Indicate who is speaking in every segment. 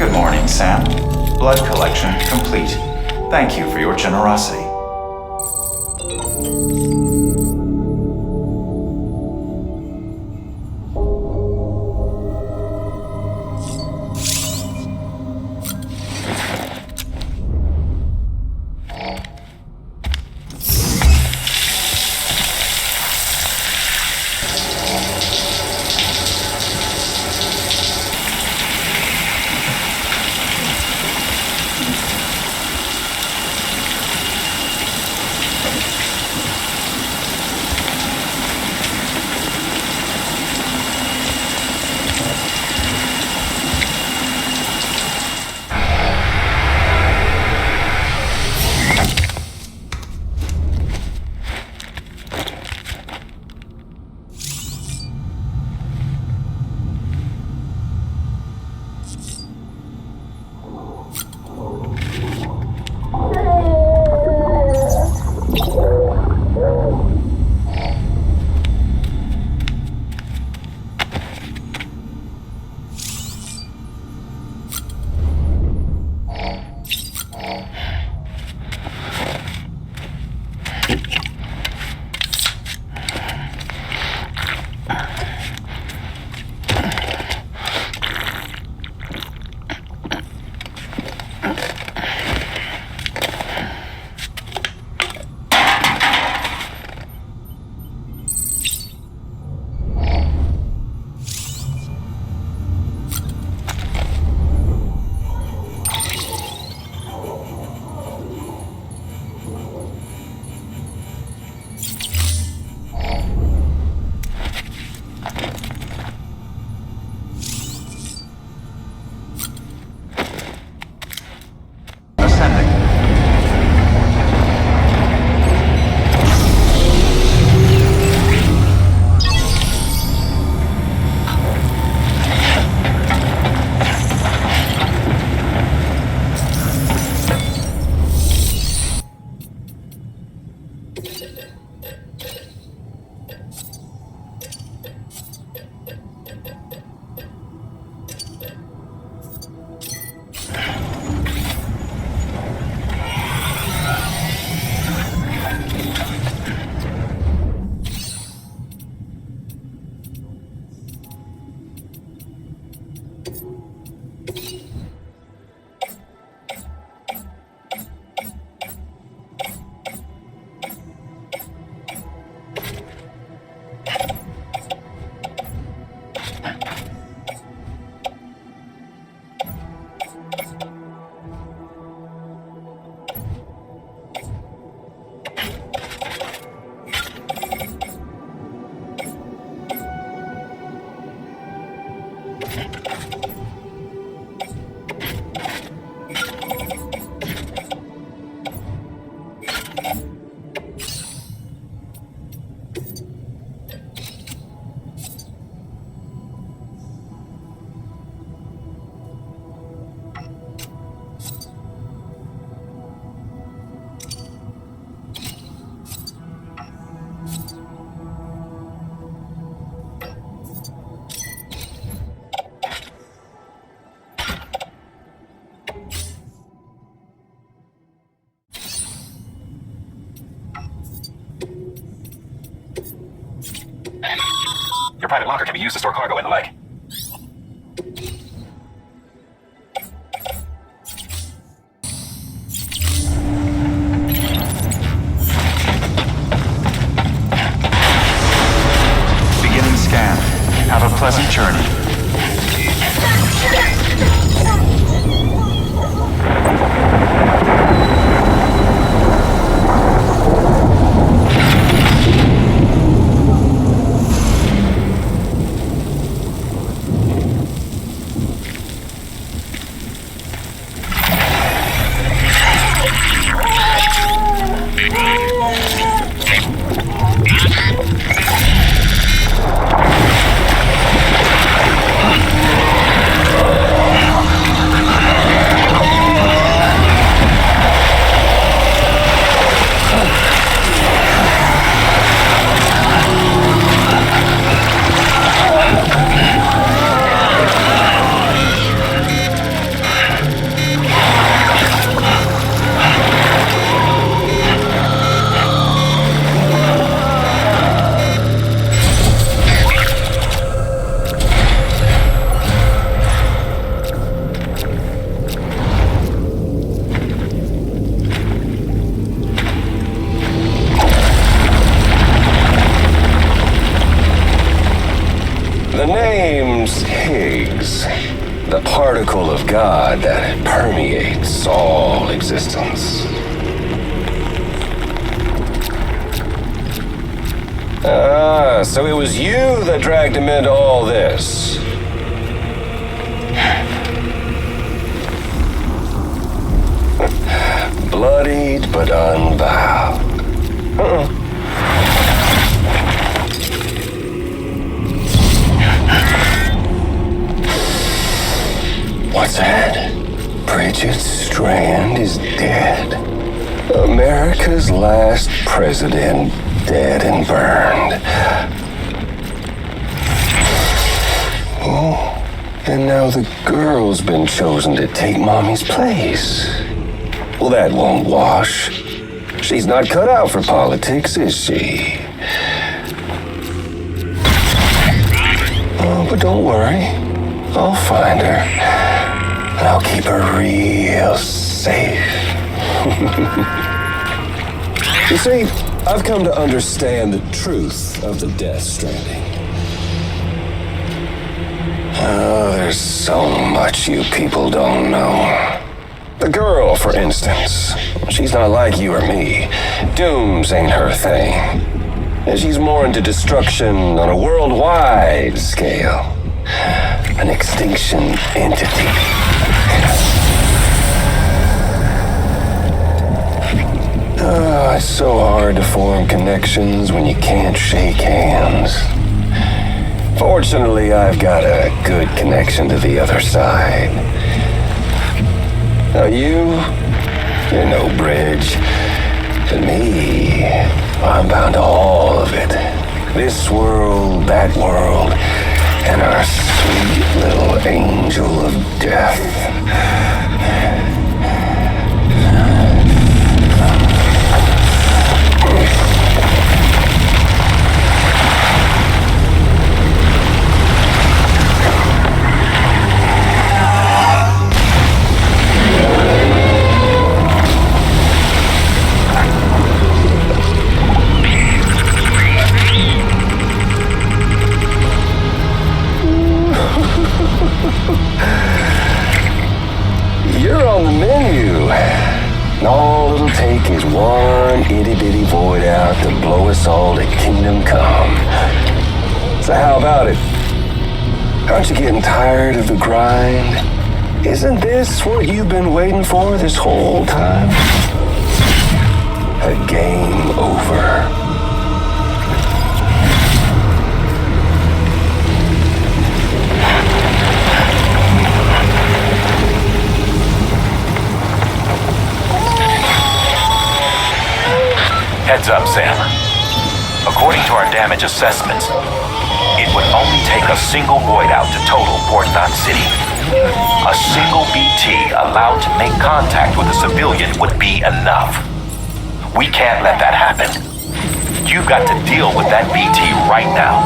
Speaker 1: Good morning, Sam. Blood collection complete. Thank you for your generosity.
Speaker 2: Your private locker can be used to store cargo and the like.
Speaker 1: Beginning scan. Have a pleasant journey.
Speaker 3: The particle of God that permeates all existence. Ah, so it was you that dragged him into all this. Bloodied but unbowed. What's that? Bridget Strand is dead. America's last president dead and burned. Oh, and now the girl's been chosen to take Mommy's place. Well, that won't wash. She's not cut out for politics, is she? Oh, but don't worry. I'll find her. And I'll keep her real safe. You see, I've come to understand the truth of the Death Stranding. Oh, there's so much you people don't know. The girl, for instance, she's not like you or me. Dooms ain't her thing. And she's more into destruction on a worldwide scale. An extinction entity. Oh, it's so hard to form connections when you can't shake hands. Fortunately, I've got a good connection to the other side. Now you're no bridge. But me, I'm bound to all of it. This world, that world, and our sweet little angel of death. You're on the menu. And all it'll take is one itty-bitty void out to blow us all to kingdom come. So how about it? Aren't you getting tired of the grind? Isn't this what you've been waiting for this whole time? A game over.
Speaker 2: Heads up, Sam. According to our damage assessments, it would only take a single void out to total Port Knot City. A single BT allowed to make contact with a civilian would be enough. We can't let that happen. You've got to deal with that BT right now.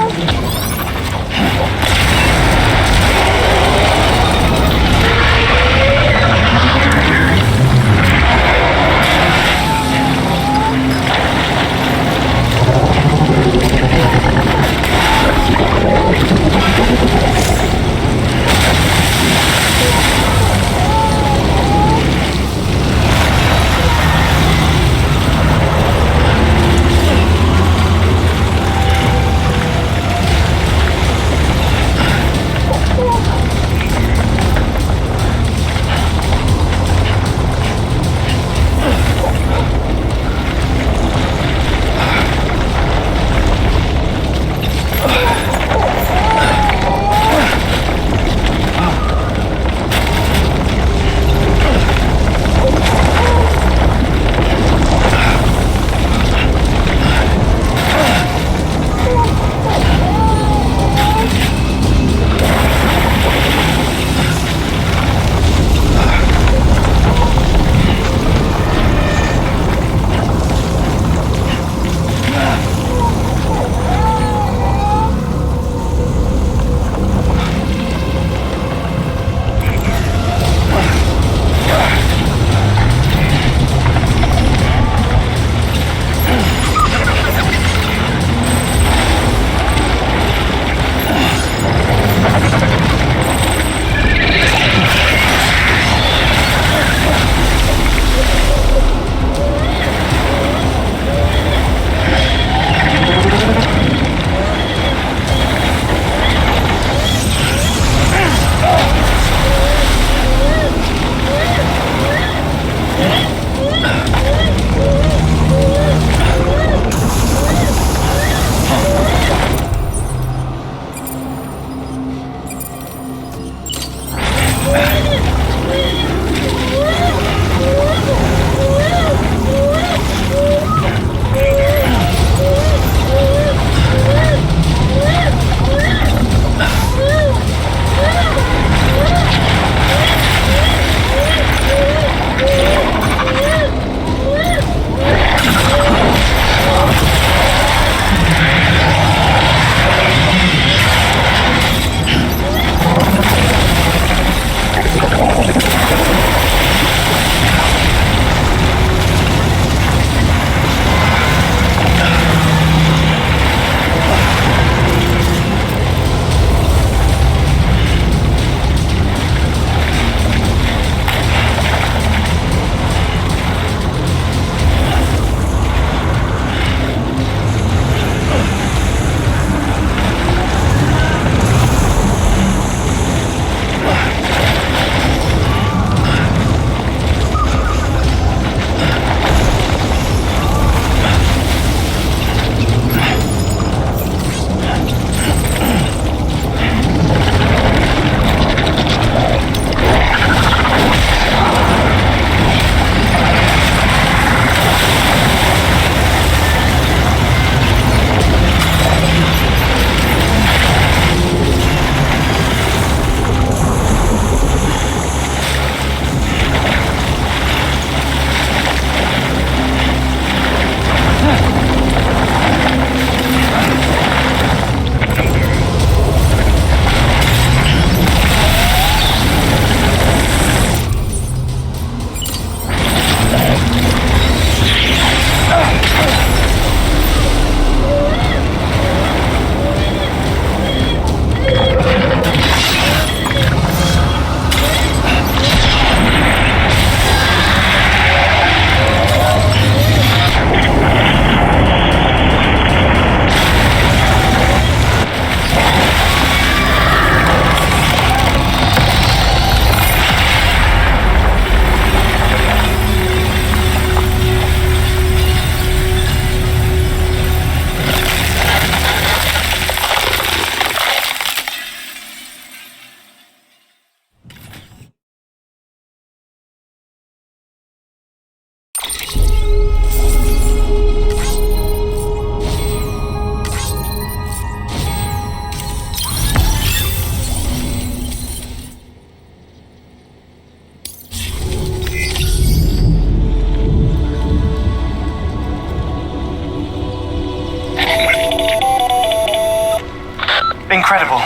Speaker 4: Incredible.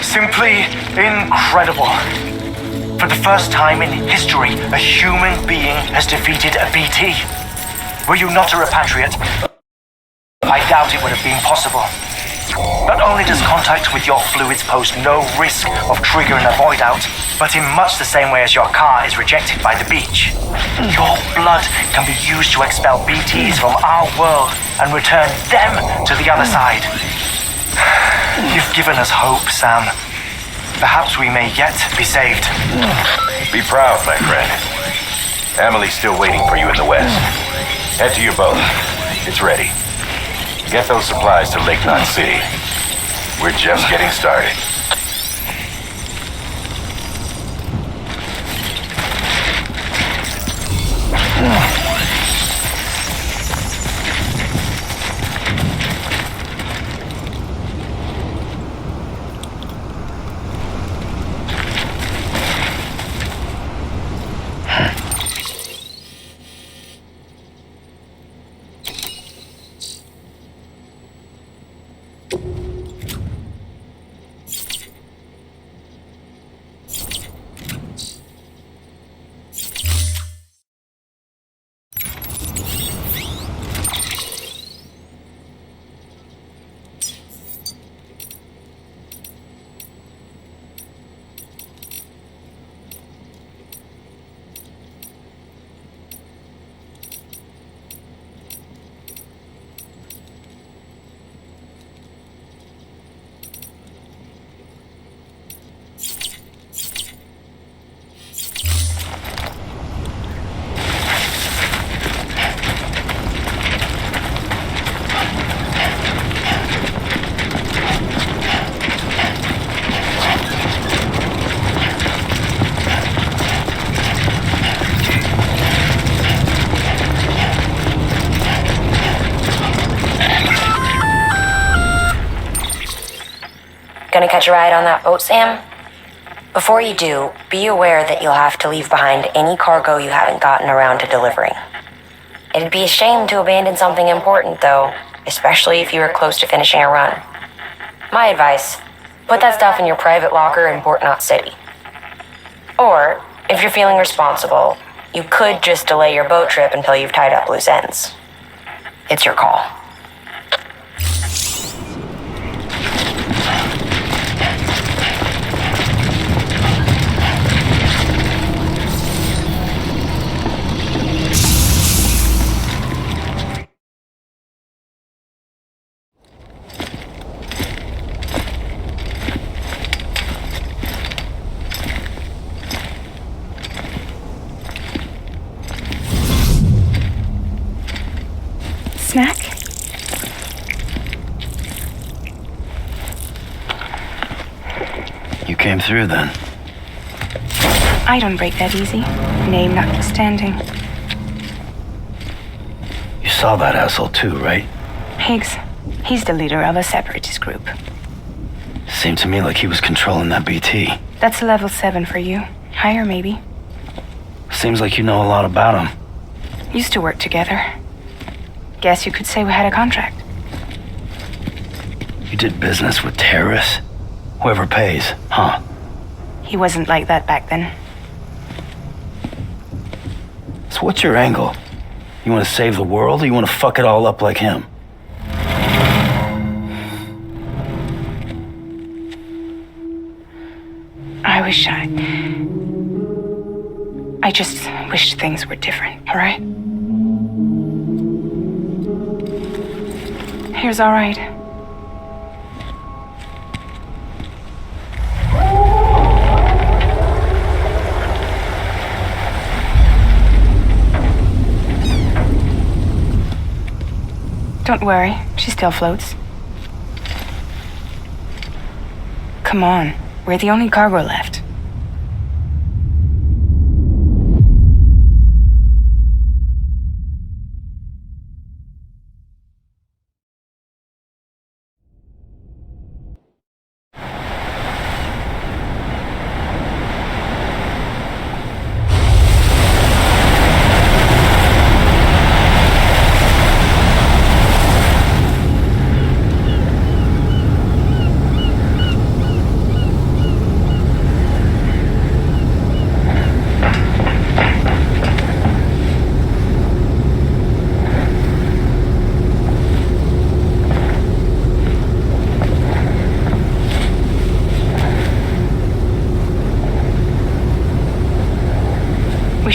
Speaker 4: Simply incredible. For the first time in history, a human being has defeated a BT. Were you not a repatriate, I doubt it would have been possible. Not only does contact with your fluids pose no risk of triggering a void out, but in much the same way as your car is rejected by the beach. Your blood can be used to expel BTs from our world and return them to the other side. You've given us hope, Sam. Perhaps we may yet be saved.
Speaker 2: Be proud, my friend. Emily's still waiting for you in the west. Head to your boat. It's ready. Get those supplies to Lake Knot City. We're just getting started.
Speaker 5: Gonna catch a ride on that boat, Sam? Before you do, be aware that you'll have to leave behind any cargo you haven't gotten around to delivering. It'd be a shame to abandon something important, though, especially if you were close to finishing a run. My advice, put that stuff in your private locker in Port Knot City. Or, if you're feeling responsible, you could just delay your boat trip until you've tied up loose ends. It's your call.
Speaker 6: Snack?
Speaker 7: You came through then.
Speaker 6: I don't break that easy. Name notwithstanding.
Speaker 7: You saw that asshole too, right?
Speaker 6: Higgs. He's the leader of a separatist group.
Speaker 7: Seemed to me like he was controlling that BT.
Speaker 6: That's level 7 for you. Higher, maybe.
Speaker 7: Seems like you know a lot about him.
Speaker 6: Used to work together. Guess you could say we had a contract.
Speaker 7: You did business with terrorists? Whoever pays, huh?
Speaker 6: He wasn't like that back then.
Speaker 7: So what's your angle? You want to save the world, or you want to fuck it all up like him?
Speaker 6: I just wish things were different, all right? Here's all right. Don't worry, she still floats. Come on, we're the only cargo left.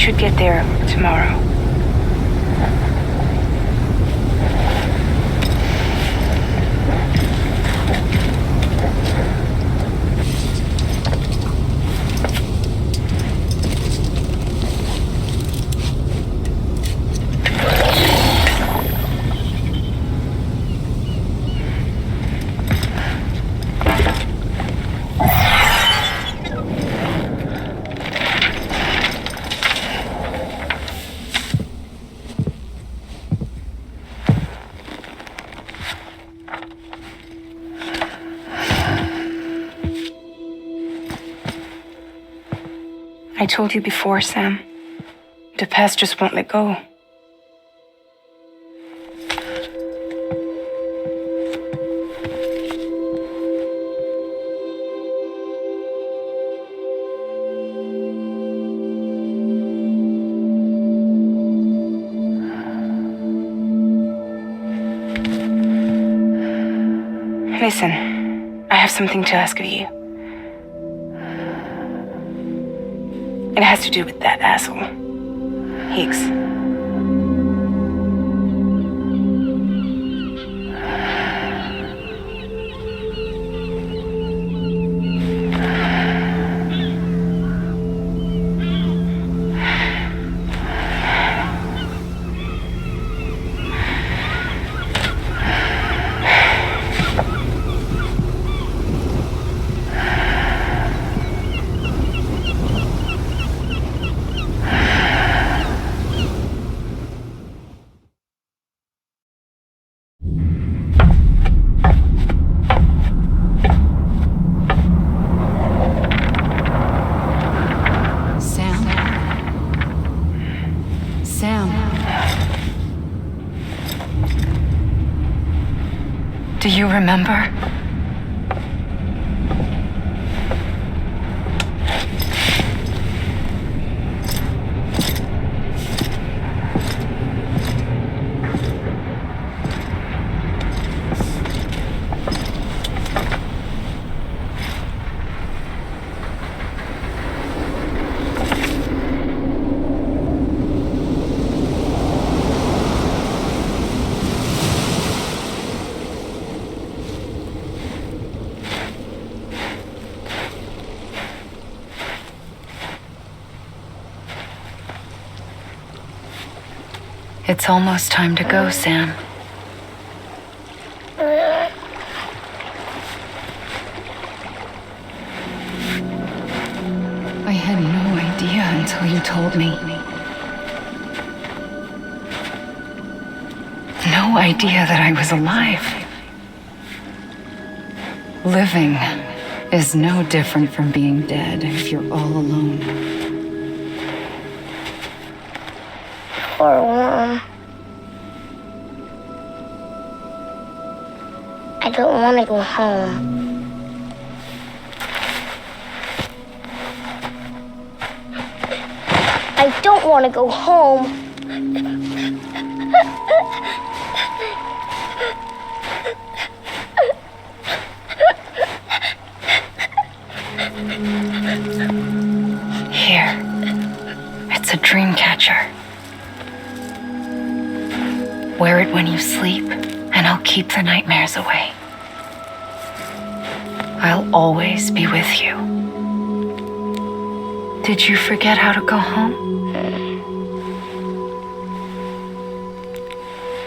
Speaker 6: should get there tomorrow. I told you before, Sam. The past just won't let go. Listen, I have something to ask of you. It has to do with that asshole, Higgs. Do you remember? It's almost time to go, Sam. I had no idea until you told me. No idea that I was alive. Living is no different from being dead if you're all alone.
Speaker 8: Poor worm. I don't want to go home. I don't want to go home.
Speaker 6: Here. It's a dream catcher. Wear it when you sleep, and I'll keep the nightmares away. I'll always be with you. Did you forget how to go home?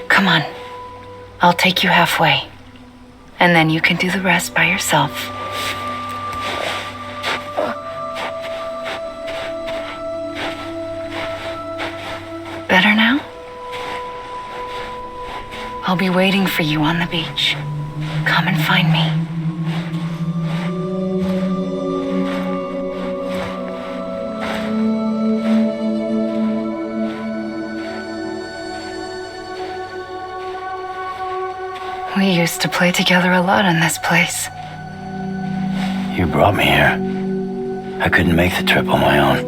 Speaker 6: Come on. I'll take you halfway, and then you can do the rest by yourself. Better now? I'll be waiting for you on the beach. Come and find me. We used to play together a lot in this place.
Speaker 7: You brought me here. I couldn't make the trip on my own.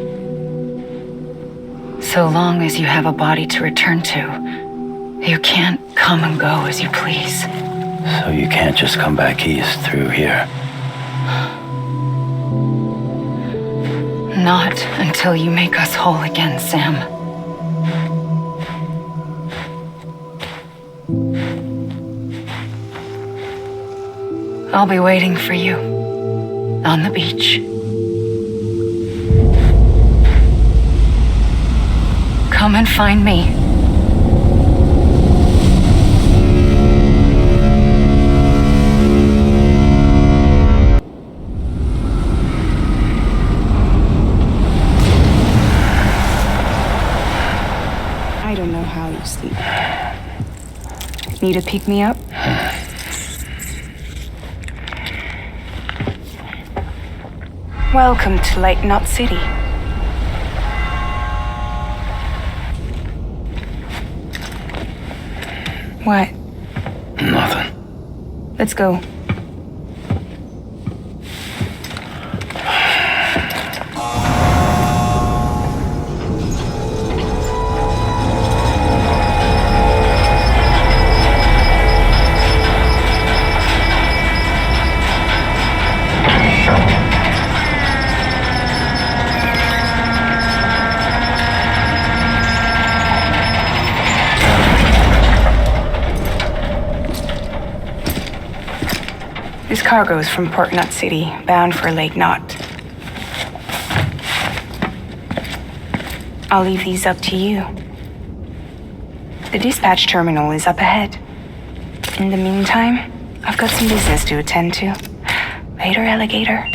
Speaker 6: So long as you have a body to return to, you can't come and go as you please.
Speaker 7: So you can't just come back east through here?
Speaker 6: Not until you make us whole again, Sam. I'll be waiting for you on the beach. Come and find me.
Speaker 9: I don't know how you sleep. Need to pick me up? Welcome to Lake Knot City. What?
Speaker 7: Nothing.
Speaker 9: Let's go. This cargo is from Port Knot City, bound for Lake Knot. I'll leave these up to you. The dispatch terminal is up ahead. In the meantime, I've got some business to attend to. Later, alligator.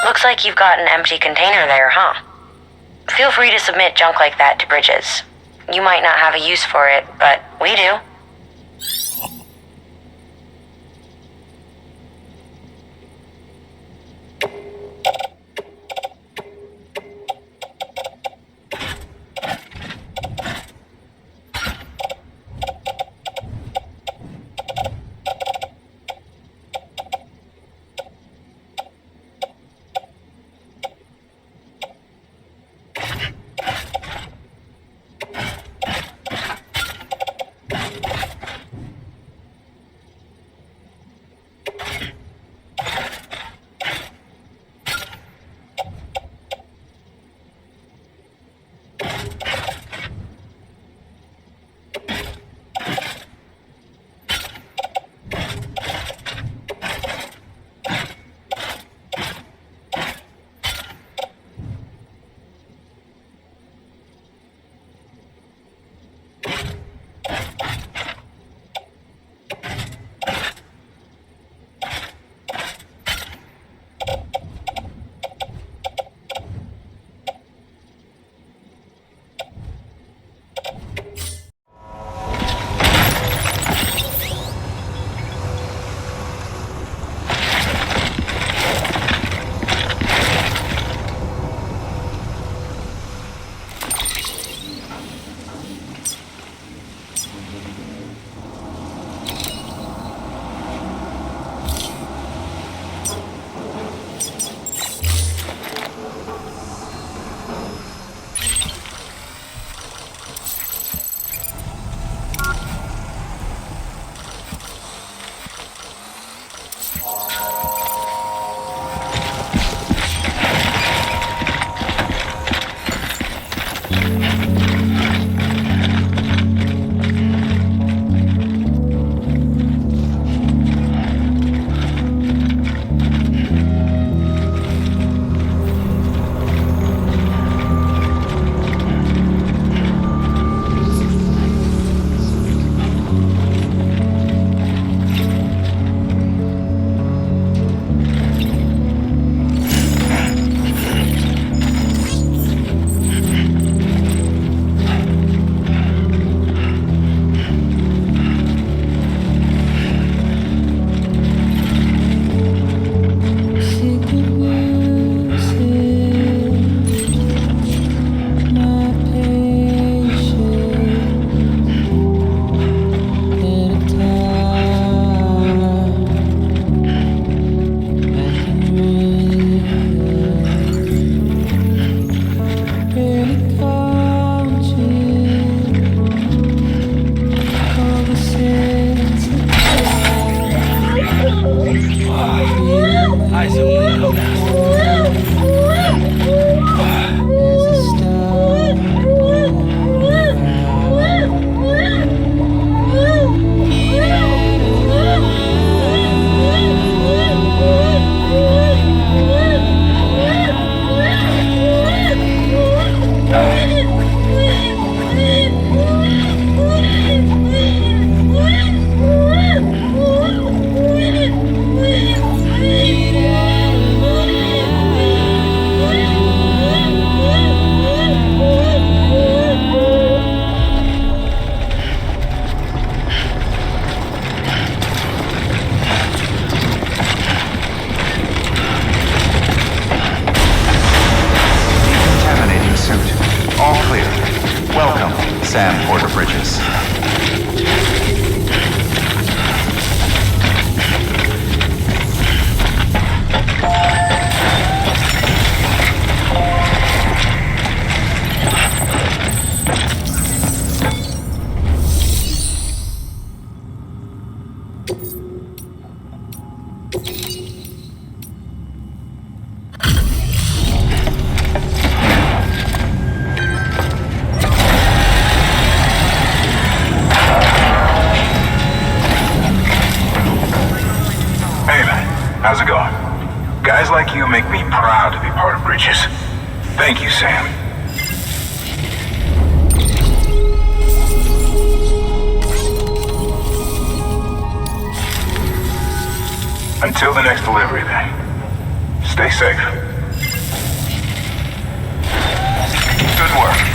Speaker 5: Looks like you've got an empty container there, huh? Feel free to submit junk like that to Bridges. You might not have a use for it, but we do.
Speaker 10: How's it going? Guys like you make me proud to be part of Bridges. Thank you, Sam. Until the next delivery, then. Stay safe. Good work.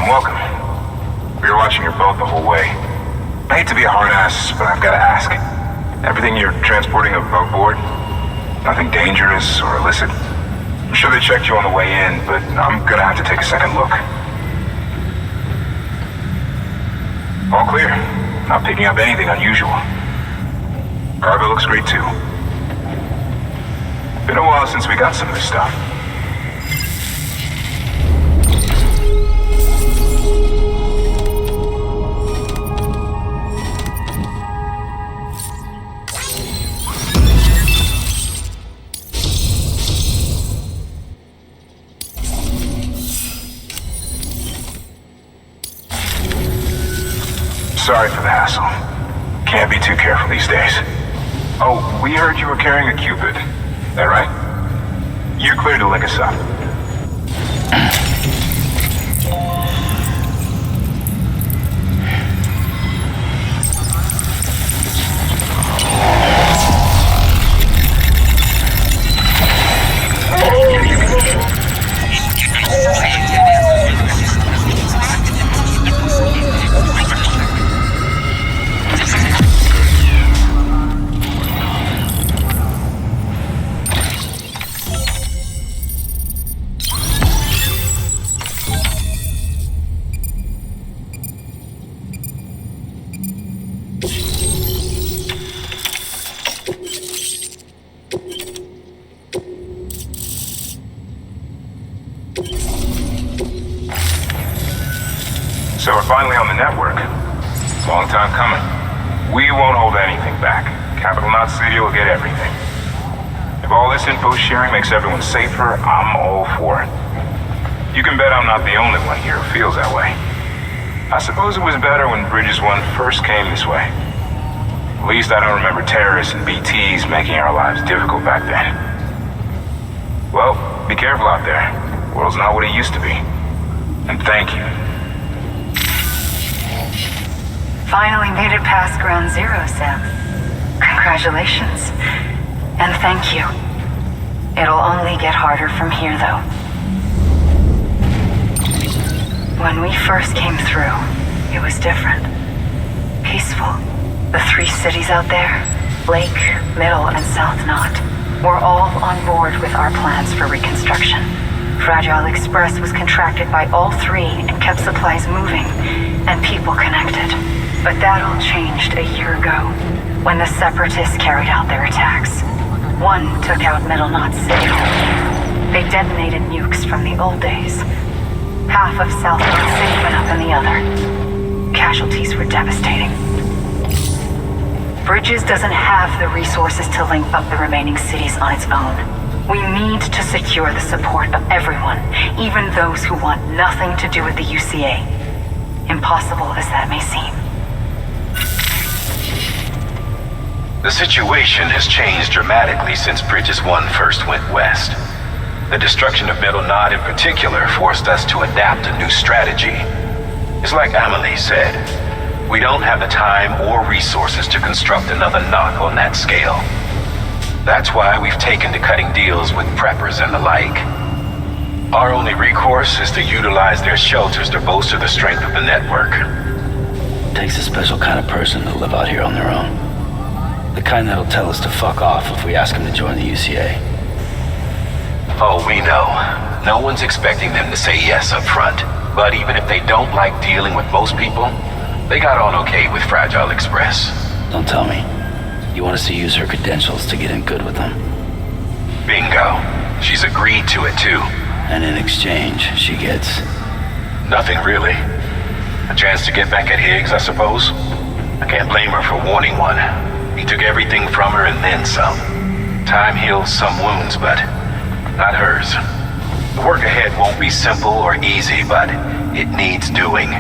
Speaker 10: Welcome. We were watching your boat the whole way. I hate to be a hard ass, but I've got to ask. Everything you're transporting aboard? Nothing dangerous or illicit? I'm sure they checked you on the way in, but I'm gonna have to take a second look. All clear. Not picking up anything unusual. Cargo looks great too. Been a while since we got some of this stuff. Sorry for the hassle. Can't be too careful these days. Oh, we heard you were carrying a Cupid. That right? You're clear to lick us up. So we're finally on the network. Long time coming. We won't hold anything back. Capital Knot City will get everything. If all this info sharing makes everyone safer, I'm all for it. You can bet I'm not the only one here who feels that way. I suppose it was better when Bridges 1 first came this way. At least I don't remember terrorists and BTs making our lives difficult back then. Well, be careful out there. The world's not what it used to be. And thank you.
Speaker 6: Finally made it past Ground Zero, Sam. Congratulations. And thank you. It'll only get harder from here, though. When we first came through, it was different. Peaceful. The 3 cities out there, Lake, Middle, and South Knot, were all on board with our plans for reconstruction. Fragile Express was contracted by all 3 and kept supplies moving and people connected. But that all changed a year ago, when the Separatists carried out their attacks. One took out Middle Knot City. They detonated nukes from the old days. Half of South Knot City went up in the other. Casualties were devastating. Bridges doesn't have the resources to link up the remaining cities on its own. We need to secure the support of everyone, even those who want nothing to do with the UCA. Impossible as that may seem.
Speaker 2: The situation has changed dramatically since Bridges 1 first went west. The destruction of Middle Knot in particular forced us to adapt a new strategy. It's like Amelie said, we don't have the time or resources to construct another knot on that scale. That's why we've taken to cutting deals with preppers and the like. Our only recourse is to utilize their shelters to bolster the strength of the network.
Speaker 7: Takes a special kind of person to live out here on their own. The kind that'll tell us to fuck off if we ask them to join the UCA.
Speaker 2: Oh, we know. No one's expecting them to say yes up front. But even if they don't like dealing with most people, they got on okay with Fragile Express.
Speaker 7: Don't tell me. You want us to use her credentials to get in good with them?
Speaker 2: Bingo. She's agreed to it too.
Speaker 7: And in exchange, she gets...
Speaker 2: nothing really. A chance to get back at Higgs, I suppose? I can't blame her for wanting one. He took everything from her and then some. Time heals some wounds, but not hers. The work ahead won't be simple or easy, but it needs doing.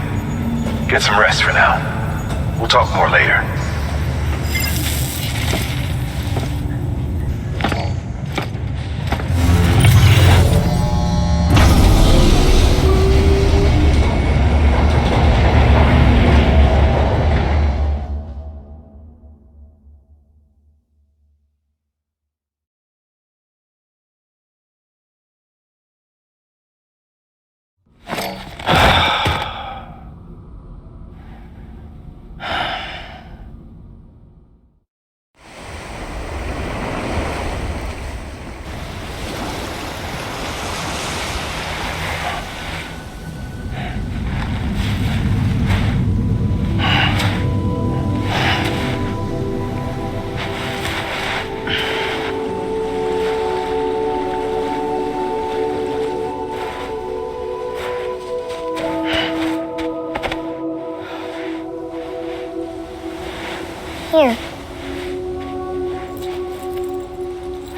Speaker 2: Get some rest for now. We'll talk more later.
Speaker 8: Here.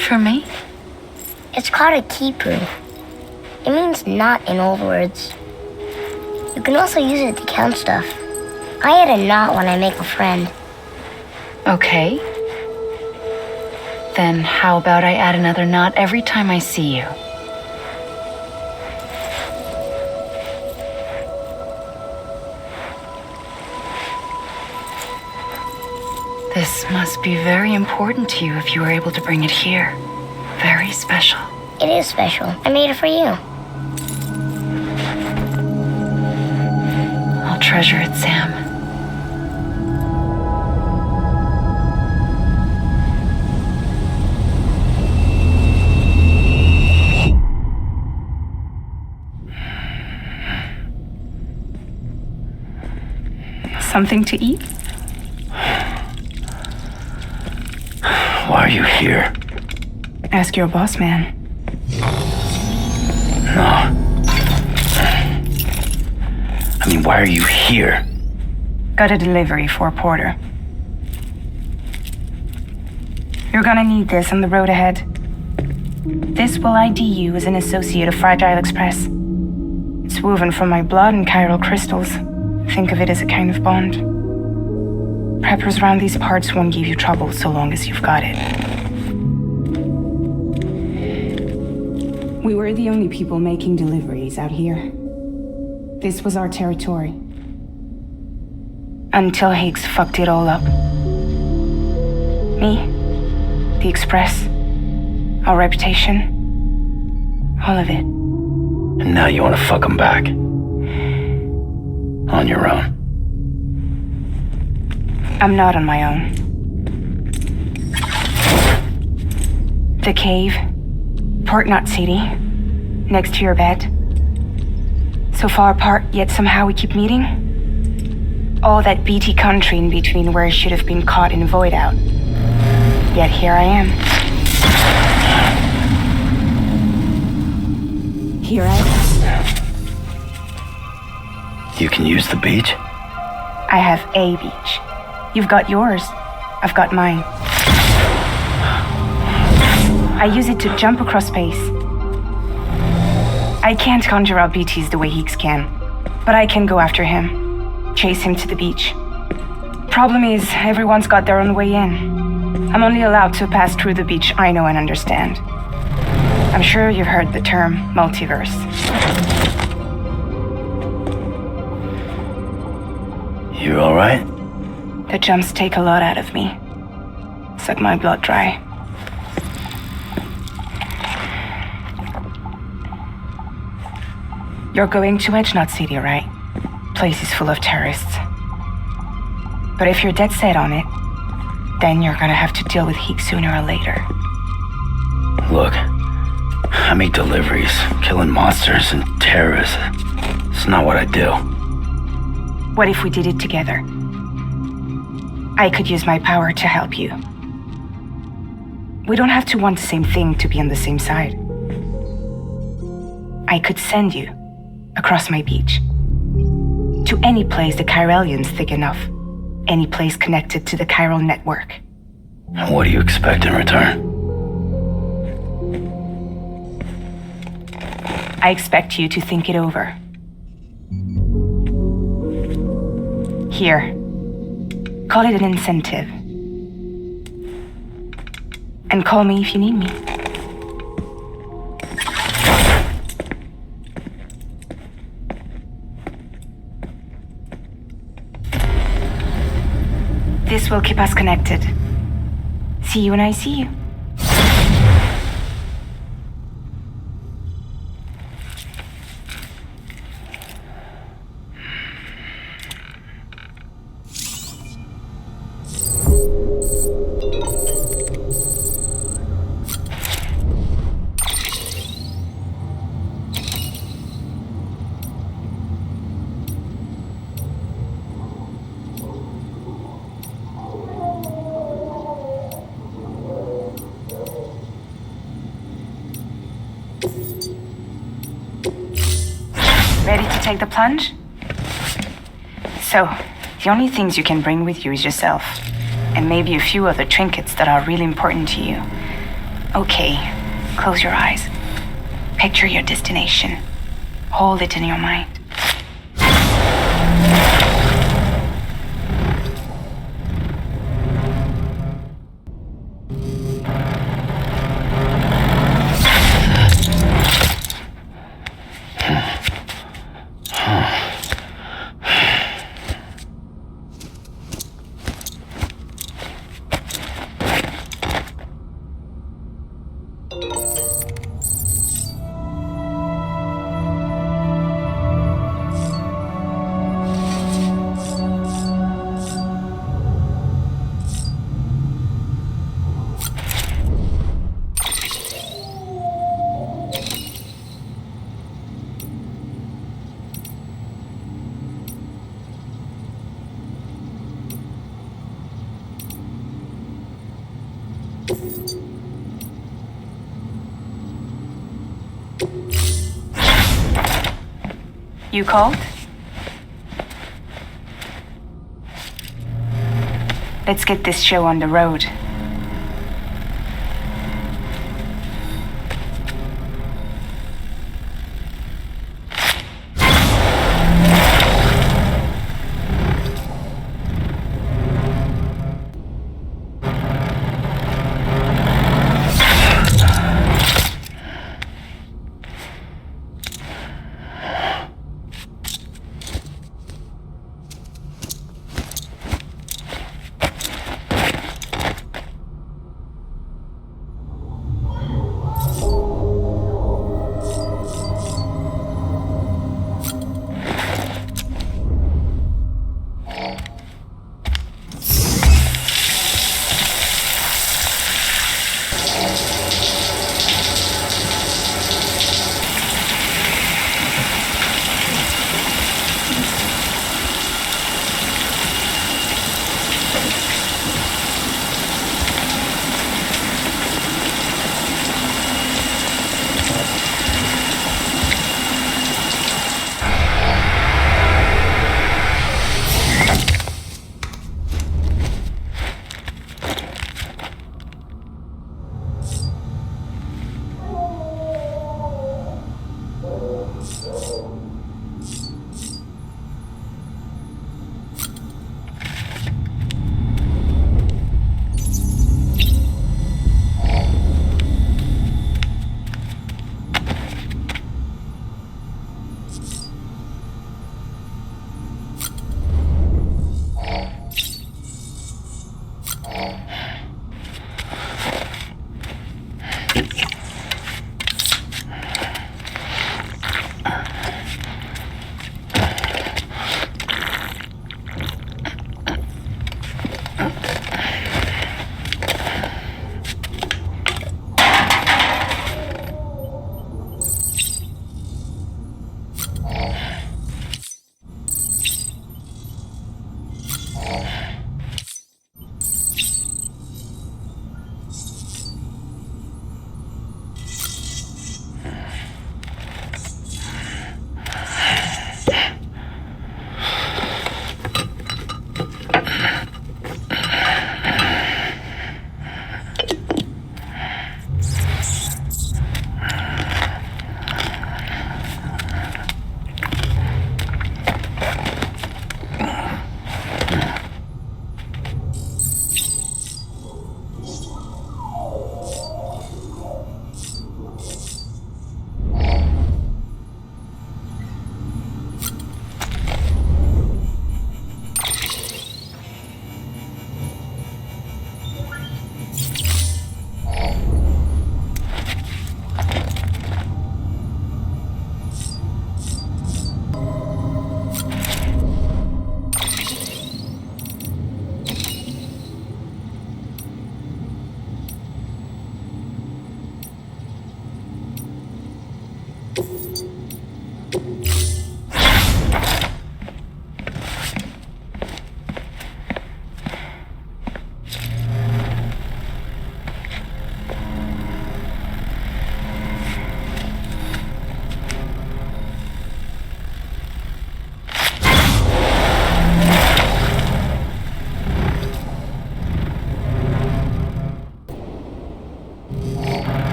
Speaker 5: For me?
Speaker 8: It's called a kipu. It means knot in old words. You can also use it to count stuff. I add a knot when I make a friend.
Speaker 5: Okay. Then how about I add another knot every time I see you? This must be very important to you if you were able to bring it here. Very special.
Speaker 8: It is special. I made it for you.
Speaker 5: I'll treasure it, Sam.
Speaker 9: Something to eat?
Speaker 7: Why are you here?
Speaker 9: Ask your boss man.
Speaker 7: No. I mean, why are you here?
Speaker 9: Got a delivery for a porter. You're gonna need this on the road ahead. This will ID you as an associate of Fragile Express. It's woven from my blood and chiral crystals. Think of it as a kind of bond. Preppers around these parts won't give you trouble so long as you've got it. We were the only people making deliveries out here. This was our territory. Until Higgs fucked it all up. Me, the Express, our reputation, all of it.
Speaker 7: And now you want to fuck them back. On your own.
Speaker 9: I'm not on my own. The cave, Port Knot City, next to your bed. So far apart, yet somehow we keep meeting. All that BT country in between where I should have been caught in void out. Yet here I am. Here I am.
Speaker 7: You can use the beach?
Speaker 9: I have a beach. You've got yours. I've got mine. I use it to jump across space. I can't conjure out BTs the way Higgs can, but I can go after him. Chase him to the beach. Problem is, everyone's got their own way in. I'm only allowed to pass through the beach I know and understand. I'm sure you've heard the term multiverse.
Speaker 7: You all right?
Speaker 9: The jumps take a lot out of me. Suck my blood dry. You're going to Edge Knot City, right? Place is full of terrorists. But if you're dead set on it, then you're gonna have to deal with Higgs sooner or later.
Speaker 7: Look, I make deliveries, killing monsters and terrorists. It's not what I do.
Speaker 9: What if we did it together? I could use my power to help you. We don't have to want the same thing to be on the same side. I could send you across my beach to to any place the Chiralian's thick enough. Any place connected to the chiral network.
Speaker 7: And what do you expect in return?
Speaker 9: I expect you to think it over. Here. Call it an incentive. And call me if you need me. This will keep us connected. See you when I see you. Ready to take the plunge? So, the only things you can bring with you is yourself, and maybe a few other trinkets that are really important to you. Okay, close your eyes. Picture your destination. Hold it in your mind. You called? Let's get this show on the road.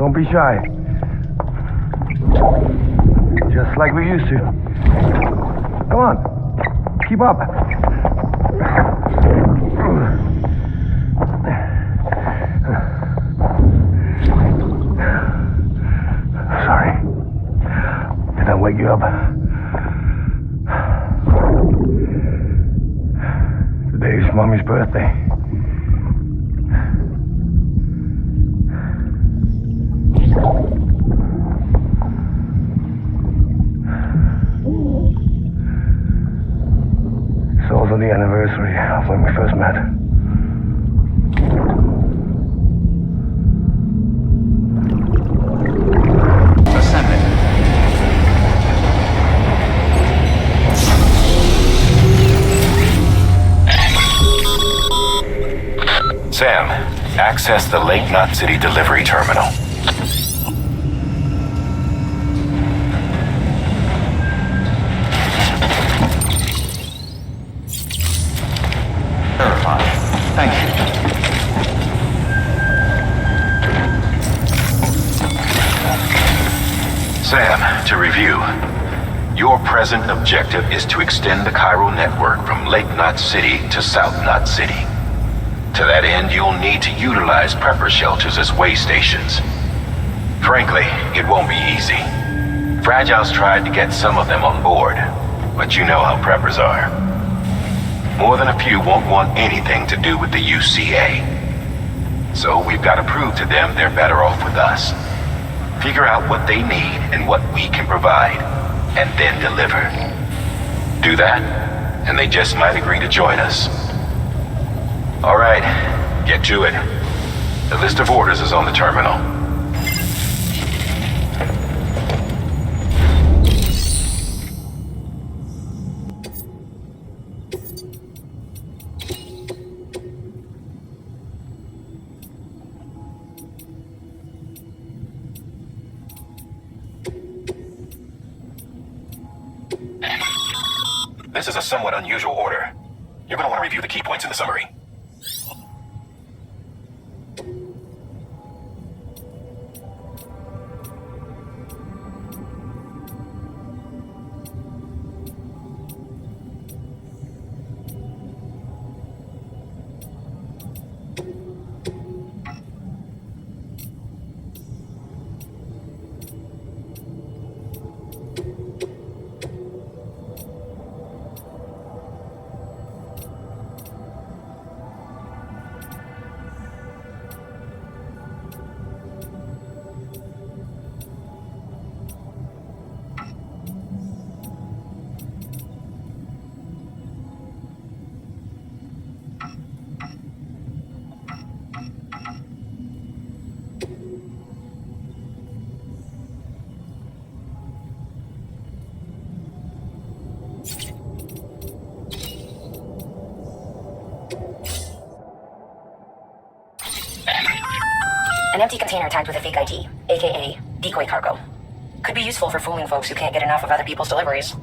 Speaker 11: Don't be shy. Just like we used to. Come on. Keep up. Sorry. Did I wake you up? Today's Mommy's birthday. It's also the anniversary of when we first met.
Speaker 1: Ascending.
Speaker 2: Sam, access the Lake Knot City delivery terminal.
Speaker 1: Verified. Thank you.
Speaker 2: Sam, to review. Your present objective is to extend the chiral network from Lake Knot City to South Knot City. To that end, you'll need to utilize prepper shelters as way stations. Frankly, it won't be easy. Fragile's tried to get some of them on board, but you know how preppers are. More than a few won't want anything to do with the UCA. So we've got to prove to them they're better off with us. Figure out what they need and what we can provide, and then deliver. Do that, and they just might agree to join us. All right, get to it. The list of orders is on the terminal. This is a somewhat unusual order. You're going to want to review the key points in the summary.
Speaker 5: An empty container tagged with a fake ID, aka decoy cargo. Could be useful for fooling folks who can't get enough of other people's deliveries.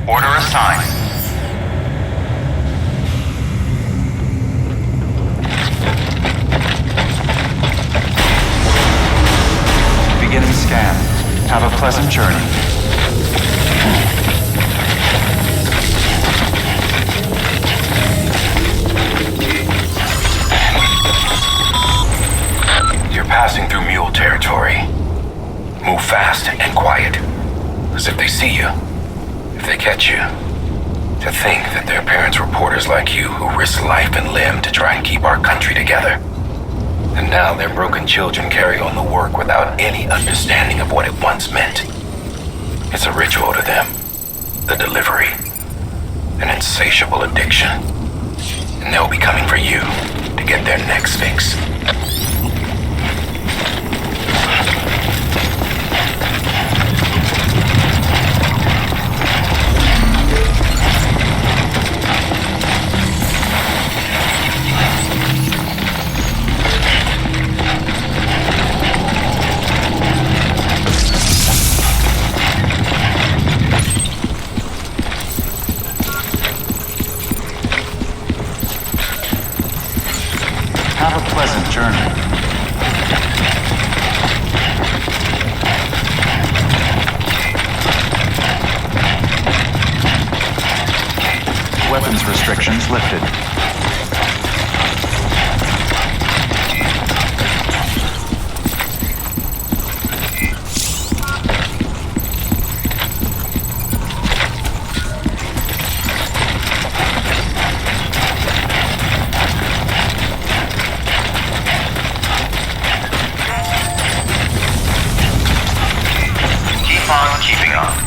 Speaker 2: Order assigned.
Speaker 1: Beginning scan. Have a pleasant journey.
Speaker 2: You're passing through mule territory. Move fast and quiet. As if they see you. If they catch you. To think that their parents were reporters like you who risked life and limb to try and keep our country together. And now their broken children carry on the work without any understanding of what it once meant. It's a ritual to them. The delivery. An insatiable addiction. And they'll be coming for you to get their next fix.
Speaker 1: Have a pleasant journey. Weapons restrictions lifted.
Speaker 2: Keeping on.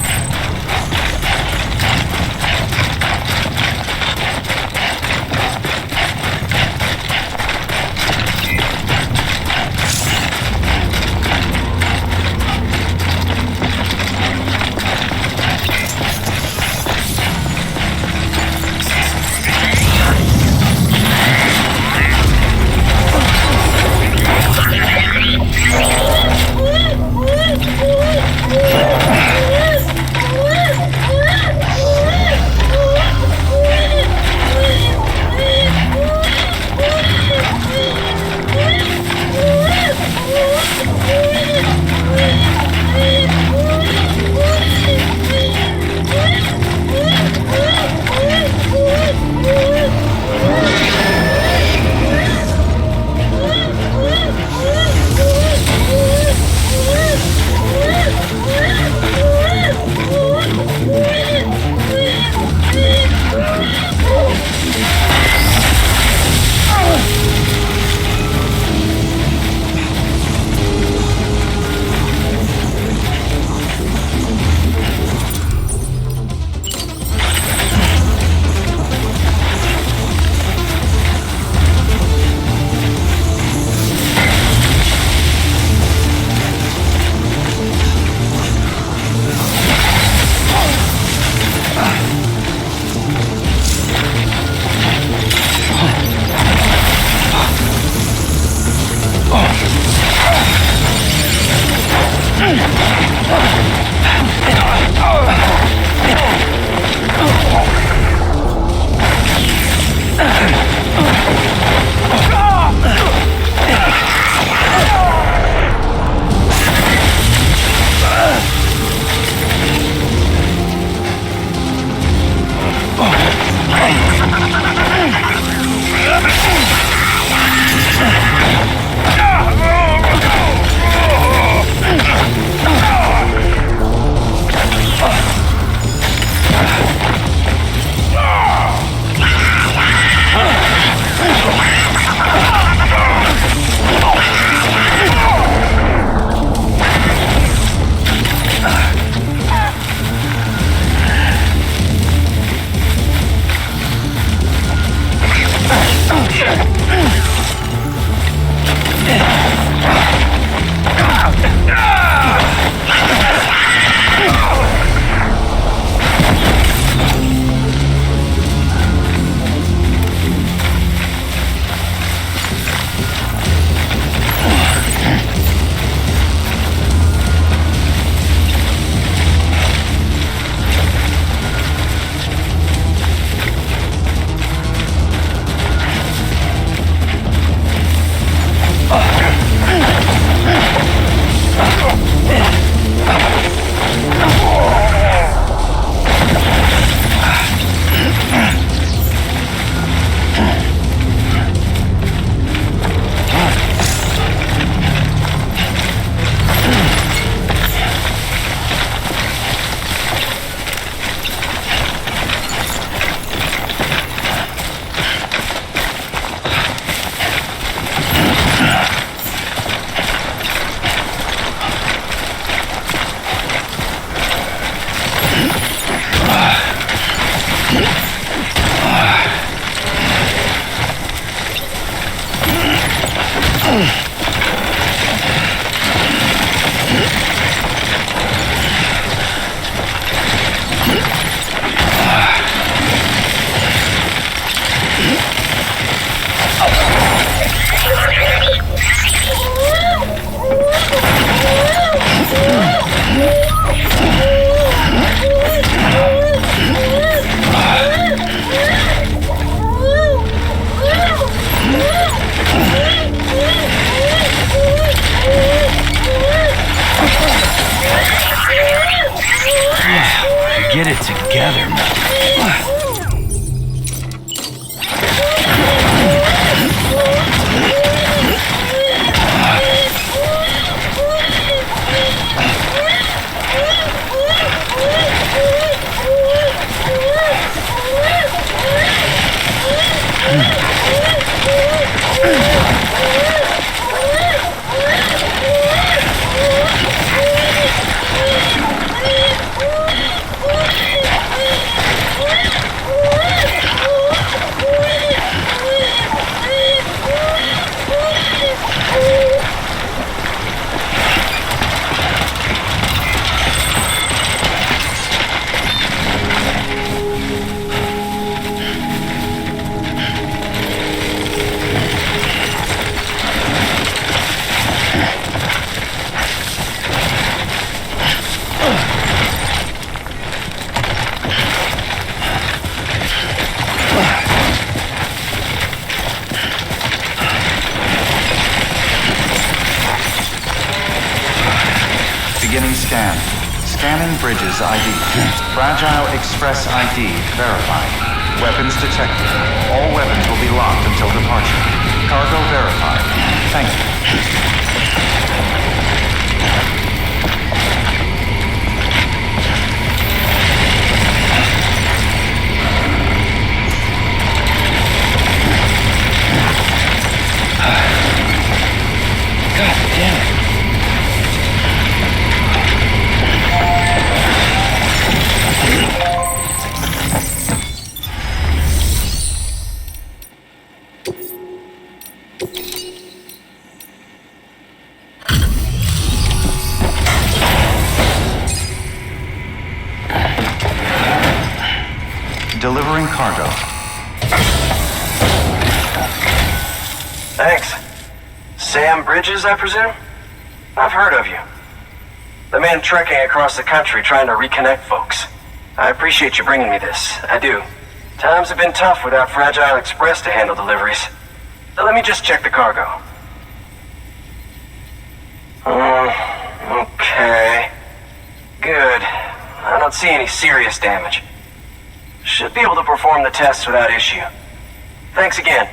Speaker 7: Get it together, man.
Speaker 1: Beginning scan. Scanning bridges ID. Fragile Express ID verified. Weapons detected. All weapons will be locked until departure. Cargo verified. Thank you.
Speaker 7: God damn it.
Speaker 1: Delivering cargo.
Speaker 12: Thanks. Sam Bridges, I presume? I've heard of you. The man trekking across the country trying to reconnect folks. I appreciate you bringing me this. I do. Times have been tough without Fragile Express to handle deliveries. So let me just check the cargo. Okay. Good. I don't see any serious damage. Should be able to perform the tests without issue. Thanks again.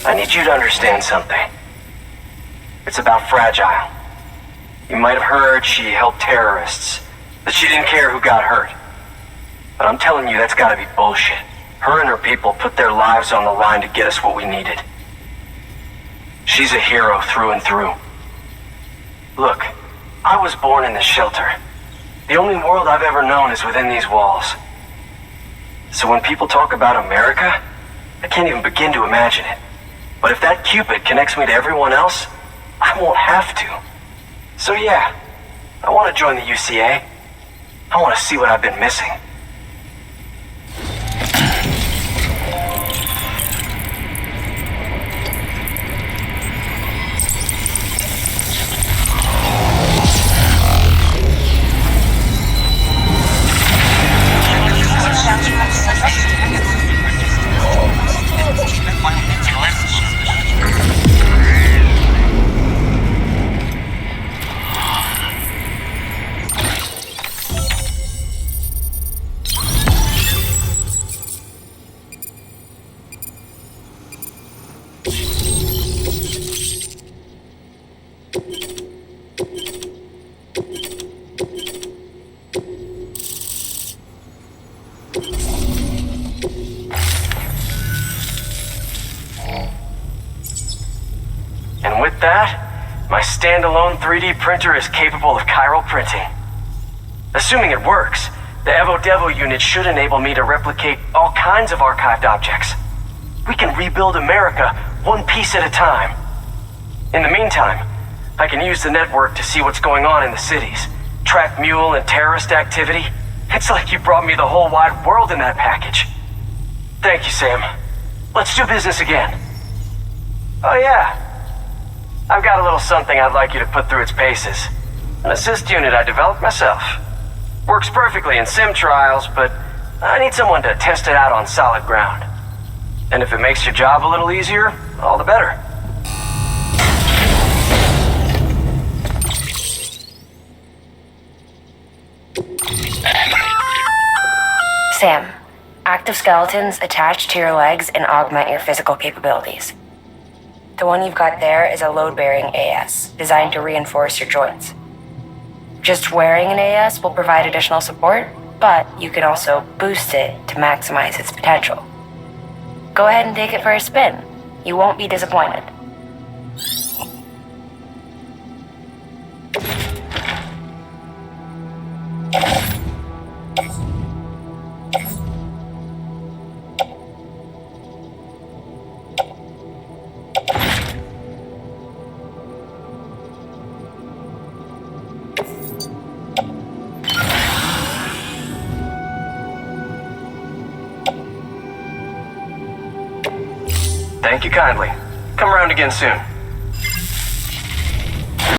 Speaker 12: I need you to understand something. It's about Fragile. You might have heard she helped terrorists, that she didn't care who got hurt. But I'm telling you, that's gotta be bullshit. Her and her people put their lives on the line to get us what we needed. She's a hero through and through. Look, I was born in this shelter. The only world I've ever known is within these walls. So when people talk about America, I can't even begin to imagine it. But if that Cupid connects me to everyone else, I won't have to. So yeah, I want to join the UCA. I want to see what I've been missing. My standalone 3D printer is capable of chiral printing. Assuming it works, the Evo Devo unit should enable me to replicate all kinds of archived objects. We can rebuild America one piece at a time. In the meantime, I can use the network to see what's going on in the cities, track mule and terrorist activity. It's like you brought me the whole wide world in that package. Thank you, Sam. Let's do business again. Oh yeah, I've got a little something I'd like you to put through its paces. An assist unit I developed myself. Works perfectly in sim trials, but I need someone to test it out on solid ground. And if it makes your job a little easier, all the better.
Speaker 5: Sam, active skeletons attach to your legs and augment your physical capabilities. The one you've got there is a load-bearing AS, designed to reinforce your joints. Just wearing an AS will provide additional support, but you can also boost it to maximize its potential. Go ahead and take it for a spin. You won't be disappointed.
Speaker 12: Thank you kindly. Come around again soon.